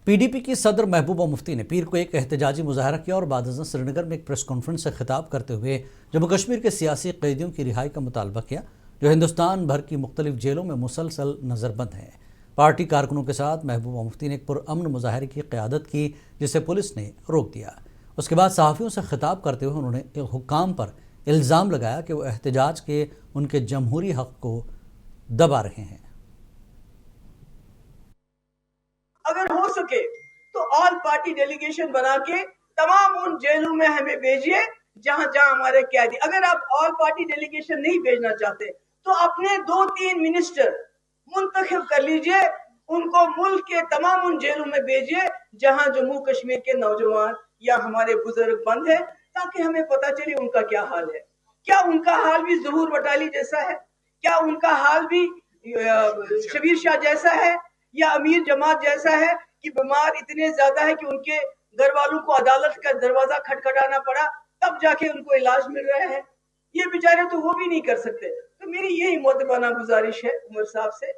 PDP की सदर महबूबा मुफ्ती ने पीर को एक एहतजाजी मुजाहरा किया और बाद अज़ं श्रीनगर में एक प्रेस कॉन्फ्रेंस से खिताब करते हुए जम्मू कश्मीर के सियासी कैदियों की रिहाई का मुतालबा किया जो हिंदुस्तान भर की मुख्तलिफ जेलों में मुसलसल नज़रबंद हैं। पार्टी कारकुनों के साथ महबूबा मुफ्ती ने एक पुरअमन मुजाहरे की क़यादत की जिसे पुलिस ने रोक दिया। उसके बाद सहाफ़ियों से खिताब करते हुए उन्होंने हुक्काम पर इल्ज़ाम लगाया कि वो एहतजाज के उनके जमहूरी हक़ को दबा रहे हैं। अगर हो सके तो ऑल पार्टी डेलीगेशन बना के तमाम उन जेलों में हमें भेजिए जहां जहां हमारे कैदी। अगर आप ऑल पार्टी डेलीगेशन नहीं भेजना चाहते तो अपने 2-3 मिनिस्टर मुंतखब कर लीजिए, उनको मुल्क के तमाम उन जेलों में भेजिए जहां जम्मू कश्मीर के नौजवान या हमारे बुजुर्ग बंद है, ताकि हमें पता चले उनका क्या हाल है। क्या उनका हाल भी ज़हूर वटाली जैसा है? क्या उनका हाल भी शबीर शाह जैसा है या अमीर जमात जैसा है कि बीमार इतने ज्यादा है कि उनके घर वालों को अदालत का दरवाजा खटखटाना पड़ा तब जाके उनको इलाज मिल रहा है? ये बेचारे तो वो भी नहीं कर सकते। तो मेरी यही मुअद्दबाना गुजारिश है उमर साहब से।